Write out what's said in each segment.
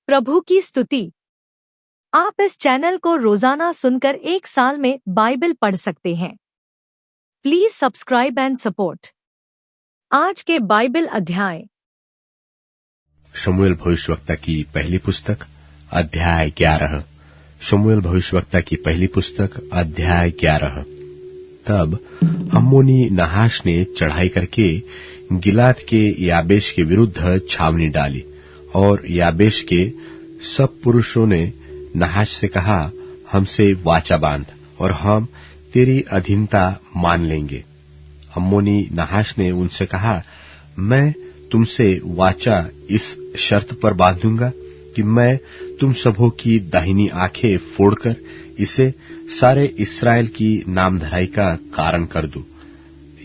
प्रभु की स्तुति। आप इस चैनल को रोजाना सुनकर 1 साल में बाइबल पढ़ सकते हैं। Please subscribe and support. आज के बाइबल अध्याय। शमूएल भविष्यवक्ता की पहली पुस्तक अध्याय 11। शमूएल भविष्यवक्ता की पहली पुस्तक अध्याय 11। तब अम्मोनी नहाश ने चढ़ाई करके गिलाद के याबेश के विरुद्ध छावनी डाली, और याबेश के सब पुरुषों ने नहाश से कहा, हमसे वाचा बांध और हम तेरी अधीनता मान लेंगे। अम्मोनी नहाश ने उनसे कहा, मैं तुमसे वाचा इस शर्त पर बांधूंगा कि मैं तुम सबों की दाहिनी आंखें फोड़कर इसे सारे इस्राएल की नामधराई का कारण कर दूं।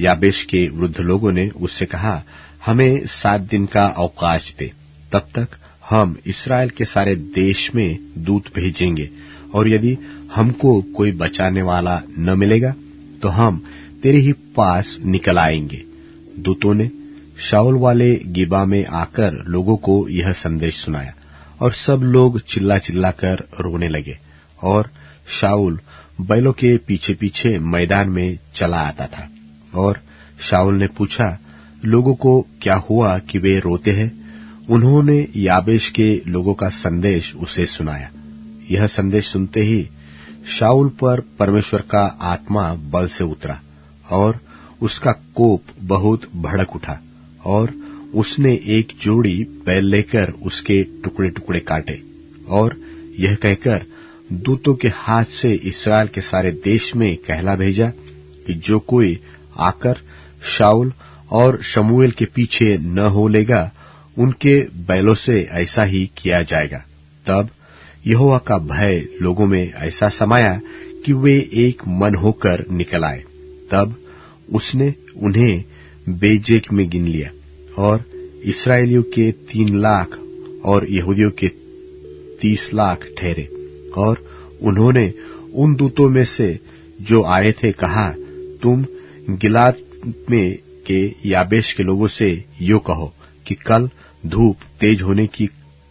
याबेश के वृद्ध लोगों ने उससे कहा, हमें 7 दिन का अवकाश दे, तब तक हम इस्राएल के सारे देश में दूत भेजेंगे, और यदि हमको कोई बचाने वाला न मिलेगा तो हम तेरे ही पास निकल आएंगे। दूतों ने शाऊल वाले गिबा में आकर लोगों को यह संदेश सुनाया, और सब लोग चिल्ला चिल्ला कर रोने लगे। और शाऊल बैलों के पीछे पीछे मैदान में चला आता था। और शाऊल ने पूछा, लोगों को क्या हुआ कि वे रोते हैं? उन्होंने याबेश के लोगों का संदेश उसे सुनाया। यह संदेश सुनते ही शाऊल पर परमेश्वर का आत्मा बल से उतरा, और उसका कोप बहुत भड़क उठा, और उसने एक जोड़ी बैल लेकर उसके टुकड़े टुकड़े काटे, और यह कहकर दूतों के हाथ से इस्राएल के सारे देश में कहला भेजा कि जो कोई आकर शाऊल और शमूएल के पीछे न हो लेगा, उनके बैलों से ऐसा ही किया जाएगा। तब यहोवा का भय लोगों में ऐसा समाया कि वे एक मन होकर निकल आए। तब उसने उन्हें बेजेक में गिन लिया, और इस्राएलियों के 3 लाख और यहूदियों के 30 लाख ठहरे। और उन्होंने उन दूतों में से जो आए थे कहा, तुम गिलाद में के याबेश के लोगों से यो कहो कि कल धूप तेज होने की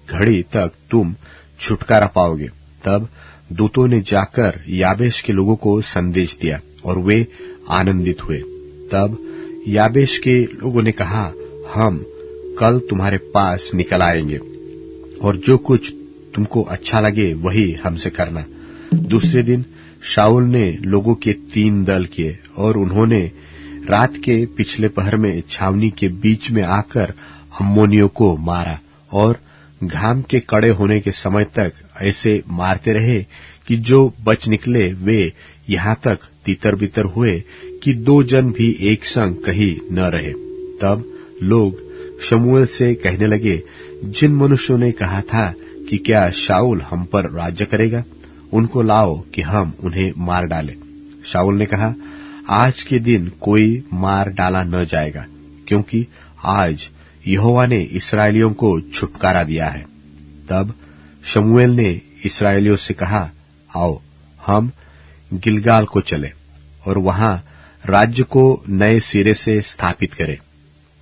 घड़ी तक तुम छुटकारा पाओगे। तब दूतों ने जाकर याबेश के लोगों को संदेश दिया, और वे आनंदित हुए। तब याबेश के लोगों ने कहा, हम कल तुम्हारे पास निकल आएंगे, और जो कुछ तुमको अच्छा लगे वही हमसे करना। दूसरे दिन शाऊल ने लोगों के 3 दल किए, और उन्होंने रात के पिछले पहर में छावनी के बीच में आकर अम्मोनियों को मारा, और घाम के कड़े होने के समय तक ऐसे मारते रहे कि जो बच निकले वे यहाँ तक तितर बितर हुए कि 2 जन भी एक संग कहीं न रहे। तब लोग शमूएल से कहने लगे, जिन मनुष्यों ने कहा था कि क्या शाऊल हम पर राज्य करेगा, उनको लाओ कि हम उन्हें मार डालें। शाऊल ने कहा, आज के दिन कोई मार डाला न जाएगा, क्योंकि आज यहोवा ने इस्राएलियों को छुटकारा दिया है। तब शमूएल ने इस्राएलियों से कहा, आओ हम गिलगाल को चले, और वहां राज्य को नए सिरे से स्थापित करें।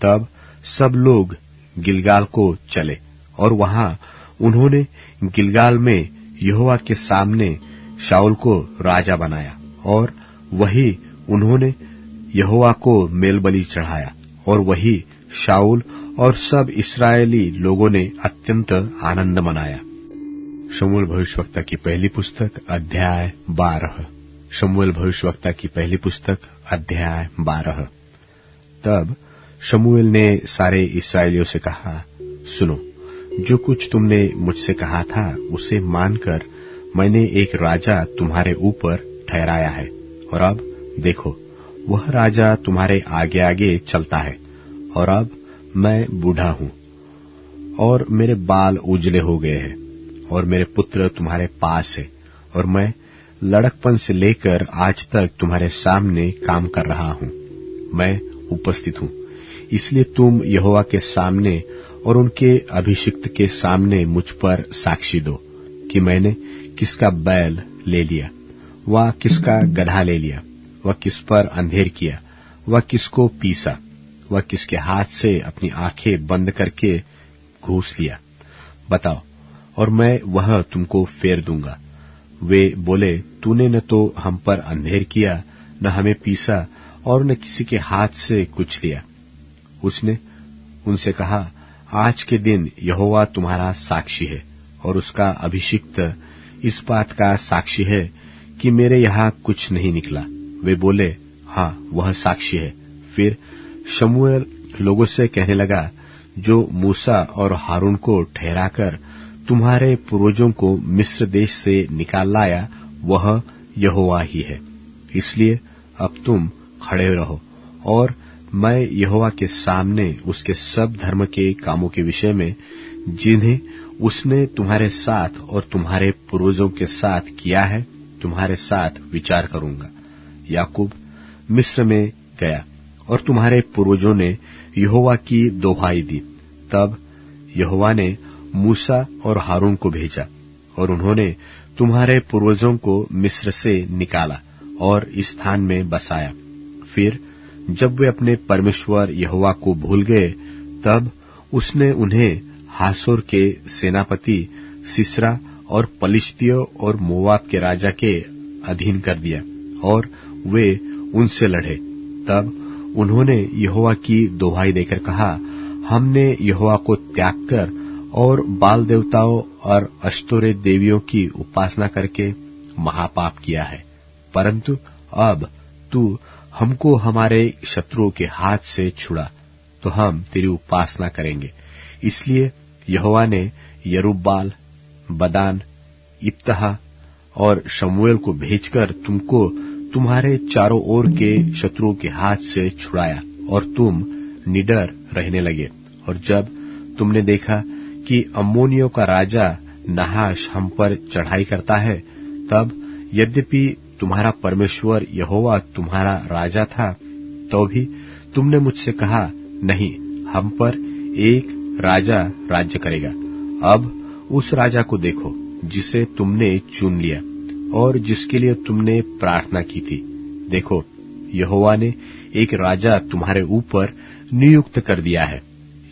तब सब लोग गिलगाल को चले, और वहां उन्होंने गिलगाल में यहोवा के सामने शाऊल को राजा बनाया, और वही उन्होंने यहोवा को मेलबलि चढ़ाया, और वही शाऊल और सब इस्राएली लोगों ने अत्यंत आनंद मनाया। शमूएल भविष्यवक्ता की पहली पुस्तक अध्याय 12। शमूएल भविष्यवक्ता की पहली पुस्तक अध्याय 12। तब शमूएल ने सारे इस्राएलियों से कहा, सुनो, जो कुछ तुमने मुझसे कहा था उसे मानकर मैंने एक राजा तुम्हारे ऊपर ठहराया है, और अब देखो वह राजा तुम्हारे आगे आगे चलता है। और अब मैं बूढ़ा हूं, और मेरे बाल उजले हो गए हैं, और मेरे पुत्र तुम्हारे पास है, और मैं लड़कपन से लेकर आज तक तुम्हारे सामने काम कर रहा हूं। मैं उपस्थित हूं, इसलिए तुम यहोवा के सामने और उनके अभिषिक्त के सामने मुझ पर साक्षी दो कि मैंने किसका बैल ले लिया, वह किसका गधा ले लिया, वह किस पर अंधेर किया, वह किसको पीसा, वह किसके हाथ से अपनी आंखें बंद करके घूस लिया। बताओ, और मैं वह तुमको फेर दूंगा। वे बोले, तूने न तो हम पर अंधेर किया, न हमें पीसा और न किसी के हाथ से कुछ लिया। उसने उनसे कहा, आज के दिन यहोवा तुम्हारा साक्षी है और उसका अभिषिक्त इस बात का साक्षी है कि मेरे यहाँ कुछ नहीं निकला। वे बोले, हाँ, वह साक्षी है। फिर शमूएल लोगों से कहने लगा, जो मूसा और हारून को ठहराकर तुम्हारे पूर्वजों को मिस्र देश से निकाल लाया, वह यहोवा ही है। इसलिए अब तुम खड़े रहो और मैं यहोवा के सामने उसके सब धर्म के कामों के विषय में, जिन्हें उसने तुम्हारे साथ और तुम्हारे पूर्वजों के साथ किया है, तुम्हारे साथ विचार करूंगा। याकूब मिस्र में गया और तुम्हारे पूर्वजों ने यहोवा की दोहाई दी। तब यहोवा ने मूसा और हारून को भेजा और उन्होंने तुम्हारे पूर्वजों को मिस्र से निकाला और इस स्थान में बसाया। फिर जब वे अपने परमेश्वर यहोवा को भूल गए, तब उसने उन्हें हासोर के सेनापति सिसरा और पलिश्तियों और मोवाब के राजा के अधीन कर दिया और वे उनसे लड़े। तब उन्होंने यहोवा की दोहाई देकर कहा, हमने यहोवा को त्याग कर और बाल देवताओं और अश्तोरेत देवियों की उपासना करके महापाप किया है। परंतु अब तू हमको हमारे शत्रुओं के हाथ से छुड़ा, तो हम तेरी उपासना करेंगे। इसलिए यहोवा ने यरूब्बाल, बदान, इप्तहा और शमूएल को भेजकर तुमको तुम्हारे चारों ओर के शत्रुओं के हाथ से छुड़ाया और तुम निडर रहने लगे। और जब तुमने देखा कि अम्मोनियों का राजा नहाश हम पर चढ़ाई करता है, तब यद्यपि तुम्हारा परमेश्वर यहोवा तुम्हारा राजा था, तो भी तुमने मुझसे कहा, नहीं, हम पर एक राजा राज्य करेगा। अब उस राजा को देखो जिसे तुमने चुन लिया और जिसके लिए तुमने प्रार्थना की थी। देखो, यहोवा ने एक राजा तुम्हारे ऊपर नियुक्त कर दिया है।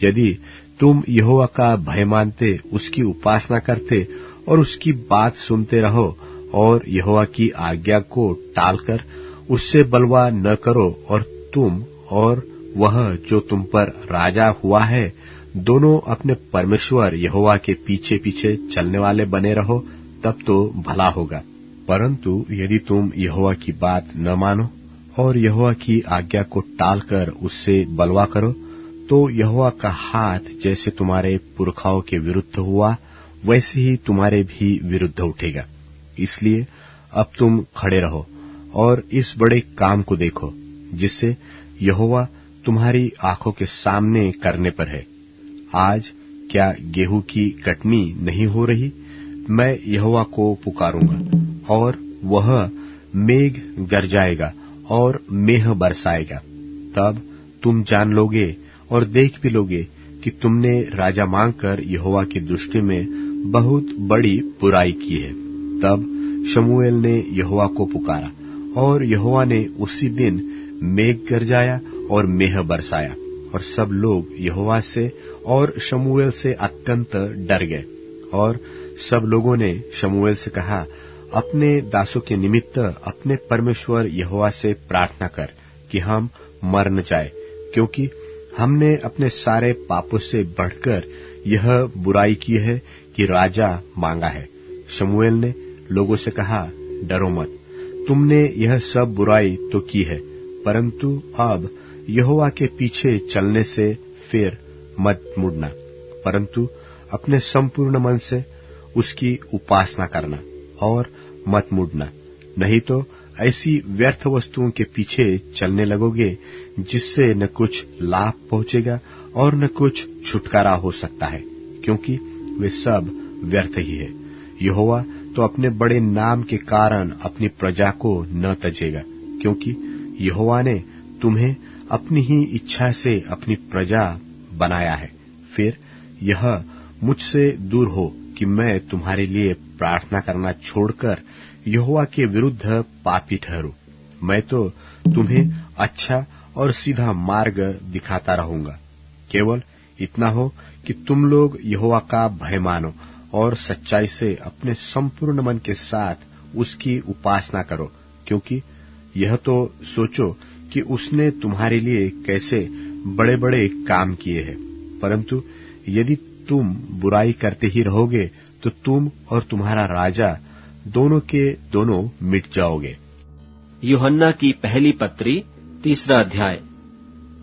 यदि तुम यहोवा का भय मानते, उसकी उपासना करते और उसकी बात सुनते रहो और यहोवा की आज्ञा को टालकर उससे बलवा न करो और तुम और वह जो तुम पर राजा हुआ है दोनों अपने परमेश्वर यहोवा के पीछे पीछे चलने वाले बने रहो, तब तो भला होगा। परंतु यदि तुम यहोवा की बात न मानो और यहोवा की आज्ञा को टालकर उससे बलवा करो, तो यहोवा का हाथ जैसे तुम्हारे पुरखाओं के विरुद्ध हुआ, वैसे ही तुम्हारे भी विरुद्ध उठेगा। इसलिए अब तुम खड़े रहो और इस बड़े काम को देखो जिससे यहोवा तुम्हारी आंखों के सामने करने पर है। आज क्या गेहूं की कटनी नहीं हो रही? मैं यहोवा को पुकारूंगा और वह मेघ गरजाएगा और मेह बरसाएगा। तब तुम जान लोगे और देख भी लोगे कि तुमने राजा मांगकर यहोवा की दृष्टि में बहुत बड़ी बुराई की है। तब शमूएल ने यहोवा को पुकारा और यहोवा ने उसी दिन मेघ गरजाया और मेह बरसाया और सब लोग यहोवा से और शमूएल से अत्यंत डर गए। और सब लोगों ने शमूएल से कहा, अपने दासों के निमित्त अपने परमेश्वर यहोवा से प्रार्थना कर कि हम मर न जाए, क्योंकि हमने अपने सारे पापों से बढ़कर यह बुराई की है कि राजा मांगा है। शमूएल ने लोगों से कहा, डरो मत, तुमने यह सब बुराई तो की है, परंतु अब यहोवा के पीछे चलने से फिर मत मुड़ना, परंतु अपने संपूर्ण मन से उसकी उपासना करना और मत मुड़ना, नहीं तो ऐसी व्यर्थ वस्तुओं के पीछे चलने लगोगे जिससे न कुछ लाभ पहुंचेगा और न कुछ छुटकारा हो सकता है, क्योंकि वे सब व्यर्थ ही है। यहोवा तो अपने बड़े नाम के कारण अपनी प्रजा को न तजेगा, क्योंकि यहोवा ने तुम्हें अपनी ही इच्छा से अपनी प्रजा बनाया है। फिर यह मुझसे दूर हो कि मैं तुम्हारे लिए प्रार्थना करना छोड़कर यहोवा के विरुद्ध पापी ठहरूं। मैं तो तुम्हें अच्छा और सीधा मार्ग दिखाता रहूंगा। केवल इतना हो कि तुम लोग यहोवा का भय मानो और सच्चाई से अपने संपूर्ण मन के साथ उसकी उपासना करो, क्योंकि यह तो सोचो कि उसने तुम्हारे लिए कैसे बड़े बड़े काम किए हैं। परंतु यदि तुम बुराई करते ही रहोगे तो तुम और तुम्हारा राजा दोनों के दोनों मिट जाओगे। यूहन्ना की पहली पत्री 3 अध्याय।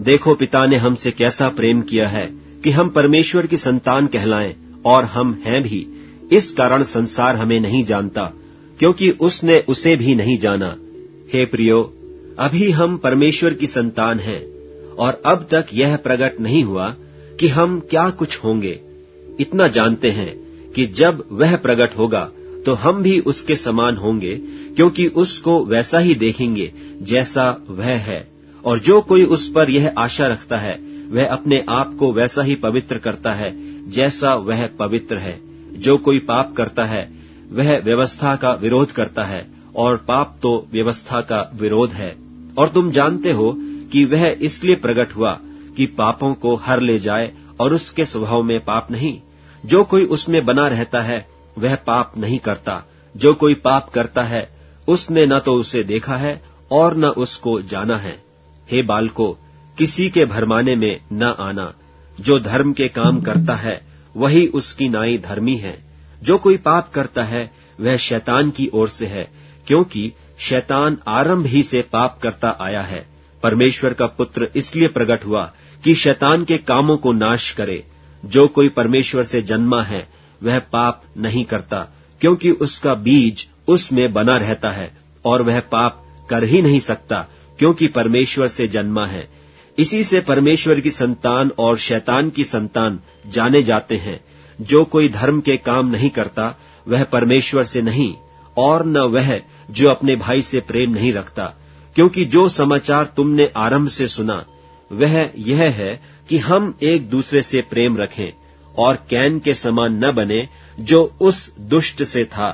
देखो, पिता ने हमसे कैसा प्रेम किया है कि हम परमेश्वर की संतान कहलाएं, और हम हैं भी। इस कारण संसार हमें नहीं जानता, क्योंकि उसने उसे भी नहीं जाना। हे प्रियो, अभी हम परमेश्वर की संतान हैं, और अब तक यह प्रकट नहीं हुआ कि हम क्या कुछ होंगे। इतना जानते हैं कि जब वह प्रकट होगा तो हम भी उसके समान होंगे, क्योंकि उसको वैसा ही देखेंगे जैसा वह है। और जो कोई उस पर यह आशा रखता है, वह अपने आप को वैसा ही पवित्र करता है जैसा वह पवित्र है। जो कोई पाप करता है, वह व्यवस्था का विरोध करता है, और पाप तो व्यवस्था का विरोध है। और तुम जानते हो कि वह इसलिए प्रकट हुआ कि पापों को हर ले जाए, और उसके स्वभाव में पाप नहीं। जो कोई उसमें बना रहता है, वह पाप नहीं करता। जो कोई पाप करता है, उसने न तो उसे देखा है और न उसको जाना है। हे बालको, किसी के भरमाने में न आना। जो धर्म के काम करता है, वही उसकी नाई धर्मी है। जो कोई पाप करता है, वह शैतान की ओर से है, क्योंकि शैतान आरंभ ही से पाप करता आया है। परमेश्वर का पुत्र इसलिए प्रकट हुआ कि शैतान के कामों को नाश करे। जो कोई परमेश्वर से जन्मा है, वह पाप नहीं करता, क्योंकि उसका बीज उसमें बना रहता है, और वह पाप कर ही नहीं सकता, क्योंकि परमेश्वर से जन्मा है। इसी से परमेश्वर की संतान और शैतान की संतान जाने जाते हैं। जो कोई धर्म के काम नहीं करता, वह परमेश्वर से नहीं, और न वह जो अपने भाई से प्रेम नहीं रखता। क्योंकि जो समाचार तुमने आरंभ से सुना, वह यह है कि हम एक दूसरे से प्रेम रखें, और कैन के समान न बने, जो उस दुष्ट से था,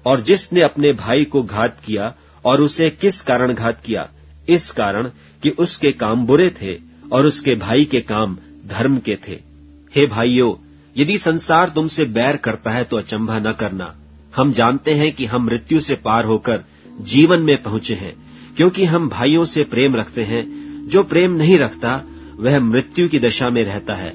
और जिसने अपने भाई को घात किया। और उसे किस कारण घात किया? इस कारण कि उसके काम बुरे थे, और उसके भाई के काम धर्म के थे। हे भाइयों, यदि संसार तुमसे बैर करता है तो अचंभा न करना। हम जानते हैं कि हम मृत्यु से पार होकर जीवन में पहुंचे हैं, क्योंकि हम भाइयों से प्रेम रखते हैं। जो प्रेम नहीं रखता, वह मृत्यु की दशा में रहता है।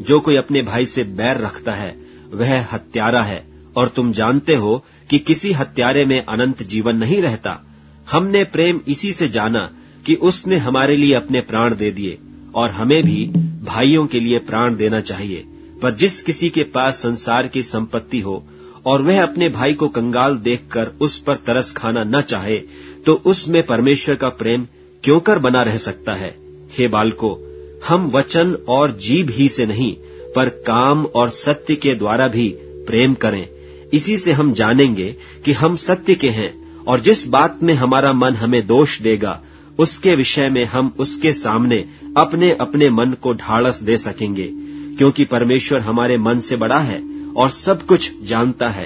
जो कोई अपने भाई से बैर रखता है, वह हत्यारा है, और तुम जानते हो कि किसी हत्यारे में अनंत जीवन नहीं रहता। हमने प्रेम इसी से जाना कि उसने हमारे लिए अपने प्राण दे दिए, और हमें भी भाइयों के लिए प्राण देना चाहिए। पर जिस किसी के पास संसार की संपत्ति हो, और वह अपने भाई को कंगाल देखकर उस पर तरस खाना न चाहे, तो उसमें परमेश्वर का प्रेम क्यों कर बना रह सकता है? हे बालको, हम वचन और जीभ ही से नहीं, पर काम और सत्य के द्वारा भी प्रेम करें। इसी से हम जानेंगे कि हम सत्य के हैं, और जिस बात में हमारा मन हमें दोष देगा, उसके विषय में हम उसके सामने अपने अपने मन को ढाढ़स दे सकेंगे, क्योंकि परमेश्वर हमारे मन से बड़ा है और सब कुछ जानता है।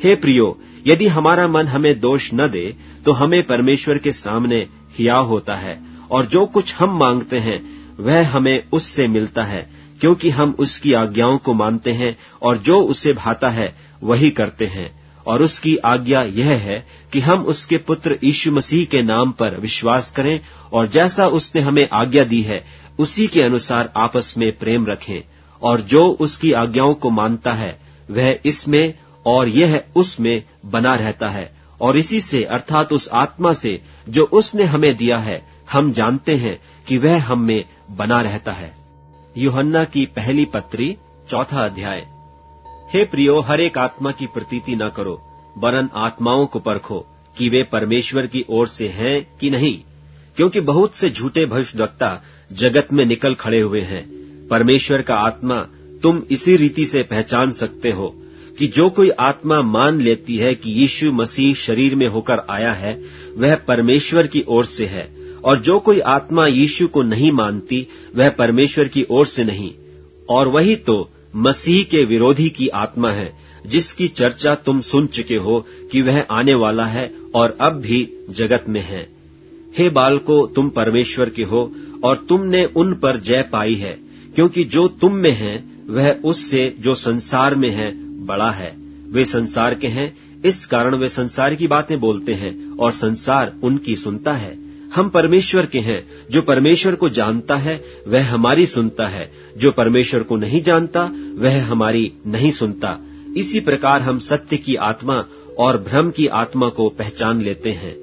हे प्रियो, यदि हमारा मन हमें दोष न दे, तो हमें परमेश्वर के सामने हियाव होता है, और जो कुछ हम मांगते हैं वह हमें उससे मिलता है, क्योंकि हम उसकी आज्ञाओं को मानते हैं, और जो उसे भाता है वही करते हैं। और उसकी आज्ञा यह है कि हम उसके पुत्र यीशु मसीह के नाम पर विश्वास करें, और जैसा उसने हमें आज्ञा दी है उसी के अनुसार आपस में प्रेम रखें। और जो उसकी आज्ञाओं को मानता है, वह इसमें और यह उसमें बना रहता है। और इसी से, अर्थात उस आत्मा से जो उसने हमें दिया है, हम जानते हैं कि वह हम में बना रहता है। यूहन्ना की पहली पत्री 4 अध्याय। हे प्रियो, हर एक आत्मा की प्रतीति न करो, वरन आत्माओं को परखो कि वे परमेश्वर की ओर से हैं कि नहीं, क्योंकि बहुत से झूठे भविष्यद्वक्ता जगत में निकल खड़े हुए हैं। परमेश्वर का आत्मा तुम इसी रीति से पहचान सकते हो कि जो कोई आत्मा मान लेती है कि यीशु मसीह शरीर में होकर आया है, वह परमेश्वर की ओर से है, और जो कोई आत्मा यीशु को नहीं मानती, वह परमेश्वर की ओर से नहीं। और वही तो मसीह के विरोधी की आत्मा है, जिसकी चर्चा तुम सुन चुके हो कि वह आने वाला है और अब भी जगत में है। हे बालको, तुम परमेश्वर के हो, और तुमने उन पर जय पाई है, क्योंकि जो तुम में है वह उससे जो संसार में है बड़ा है। वे संसार के हैं, इस कारण वे संसार की बातें बोलते हैं और संसार उनकी सुनता है। हम परमेश्वर के हैं। जो परमेश्वर को जानता है वह हमारी सुनता है, जो परमेश्वर को नहीं जानता वह हमारी नहीं सुनता। इसी प्रकार हम सत्य की आत्मा और भ्रम की आत्मा को पहचान लेते हैं।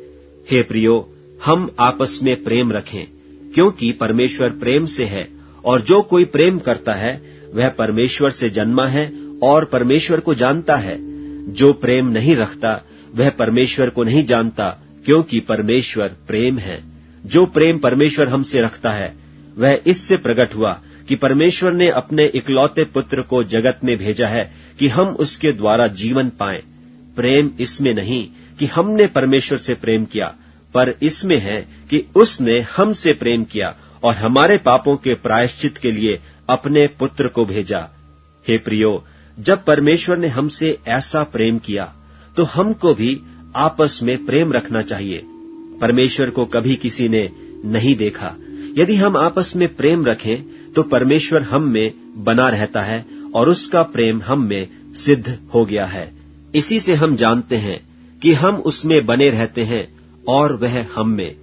हे प्रियो, हम आपस में प्रेम रखें, क्योंकि परमेश्वर प्रेम से है, और जो कोई प्रेम करता है वह परमेश्वर से जन्मा है और परमेश्वर को जानता है। जो प्रेम नहीं रखता वह परमेश्वर को नहीं जानता, क्योंकि परमेश्वर प्रेम है। जो प्रेम परमेश्वर हमसे रखता है वह इससे प्रकट हुआ कि परमेश्वर ने अपने इकलौते पुत्र को जगत में भेजा है कि हम उसके द्वारा जीवन पाएं। प्रेम इसमें नहीं कि हमने परमेश्वर से प्रेम किया, पर इसमें है कि उसने हमसे प्रेम किया और हमारे पापों के प्रायश्चित के लिए अपने पुत्र को भेजा। हे प्रियो, जब परमेश्वर ने हमसे ऐसा प्रेम किया तो हमको भी आपस में प्रेम रखना चाहिए। परमेश्वर को कभी किसी ने नहीं देखा। यदि हम आपस में प्रेम रखें तो परमेश्वर हम में बना रहता है और उसका प्रेम हम में सिद्ध हो गया है। इसी से हम जानते हैं कि हम उसमें बने रहते हैं और वह हम में,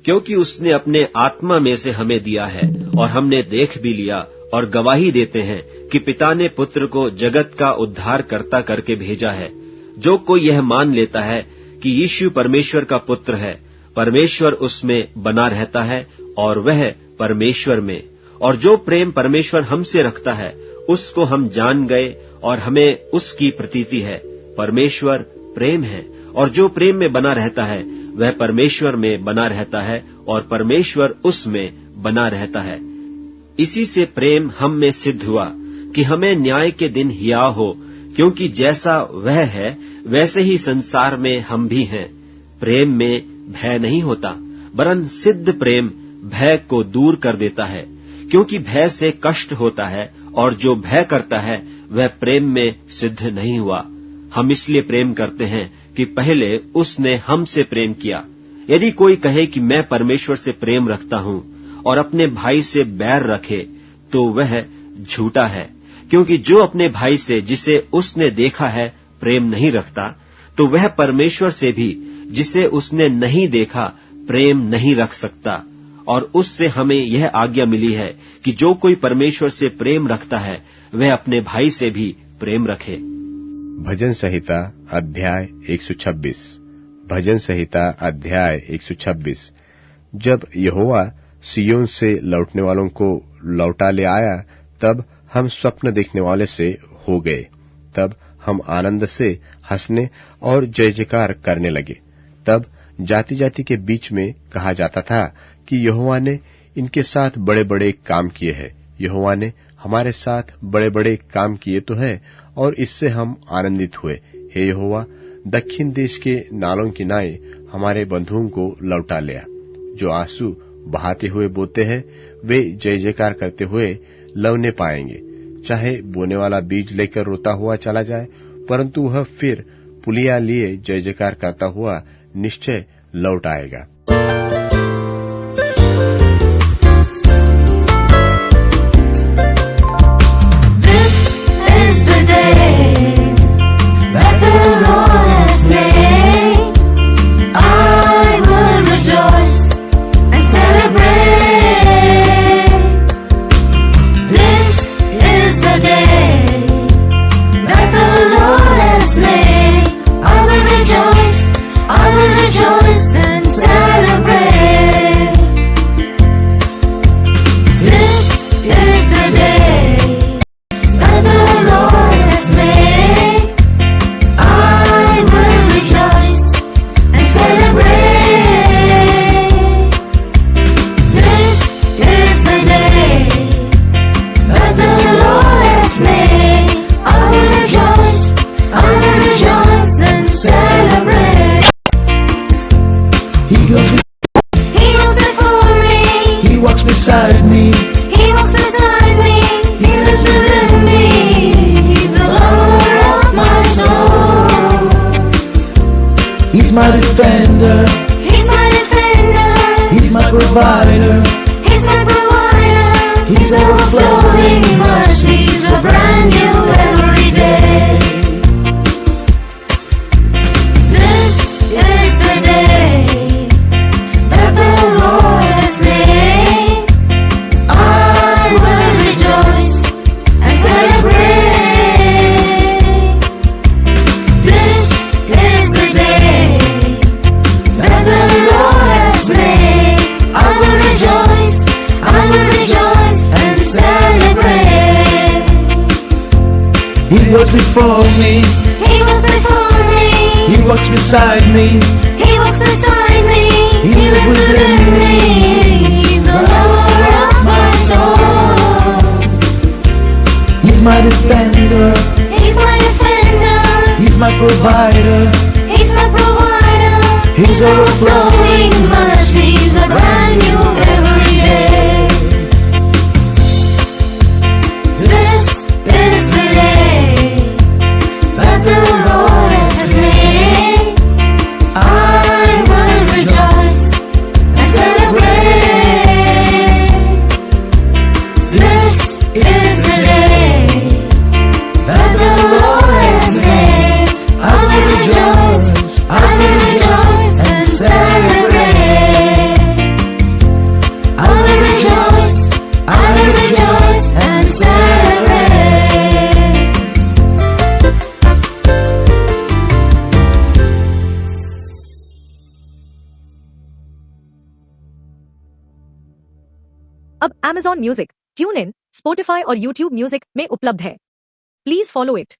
क्योंकि उसने अपने आत्मा में से हमें दिया है। और हमने देख भी लिया और गवाही देते हैं कि पिता ने पुत्र को जगत का उद्धारकर्ता करके भेजा है। जो कोई यह मान लेता है कि यीशु परमेश्वर का पुत्र है, परमेश्वर उसमें बना रहता है और वह परमेश्वर में। और जो प्रेम परमेश्वर हमसे रखता है उसको हम जान गए और हमें उसकी प्रतीति है। परमेश्वर प्रेम है और जो प्रेम में बना रहता है वह परमेश्वर में बना रहता है और परमेश्वर उसमें बना रहता है। इसी से प्रेम हम में सिद्ध हुआ कि हमें न्याय के दिन हिया हो, क्योंकि जैसा वह है वैसे ही संसार में हम भी हैं। प्रेम में भय नहीं होता, वरन सिद्ध प्रेम भय को दूर कर देता है, क्योंकि भय से कष्ट होता है और जो भय करता है वह प्रेम में सिद्ध नहीं हुआ। हम इसलिए प्रेम करते हैं कि पहले उसने हमसे प्रेम किया। यदि कोई कहे कि मैं परमेश्वर से प्रेम रखता हूं और अपने भाई से बैर रखे तो वह झूठा है, क्योंकि जो अपने भाई से जिसे उसने देखा है प्रेम नहीं रखता, तो वह परमेश्वर से भी जिसे उसने नहीं देखा प्रेम नहीं रख सकता। और उससे हमें यह आज्ञा मिली है कि जो कोई परमेश्वर से प्रेम रखता है वह अपने भाई से भी प्रेम रखे। भजन संहिता अध्याय 126। भजन संहिता अध्याय 126। जब यहोवा सिय्योन से लौटने वालों को लौटा ले आया, तब हम स्वप्न देखने वाले से हो गए। तब हम आनंद से हंसने और जय जयकार करने लगे। तब जाति जाति के बीच में कहा जाता था कि यहोवा ने इनके साथ बड़े बड़े काम किए हैं। यहोवा ने हमारे साथ बड़े बड़े काम किए तो है और इससे हम आनंदित हुए। हे यहोवा, दक्षिण देश के नालों की नाई हमारे बंधुओं को लौटा लिया। जो आंसू बहाते हुए बोते हैं वे जय जयकार करते हुए लवने पाएंगे। चाहे बोने वाला बीज लेकर रोता हुआ चला जाए, परंतु वह फिर पुलिया लिए जय जयकार करता हुआ निश्चय लौट आएगा। Beside me, He walks beside me, He lives within me, He's the lover of my soul. He's my defender, He's my defender, He's my provider, He's my provider, He's overflowing mercies are brand new every day. before me. He walks before me. He walks beside me. He walks beside me. He lives within me. He's the lover of my soul. He's my defender. He's my defender. He's my provider. He's my provider. His overflowing mercies are brand new every day. This is the day that the Lord has made. I will rejoice and celebrate. This is the day that the Lord has made. I will rejoice, I will rejoice and celebrate. I will rejoice, I will rejoice and celebrate. अब Amazon music, tune in, Spotify और YouTube music में उपलब्ध है। Please follow it.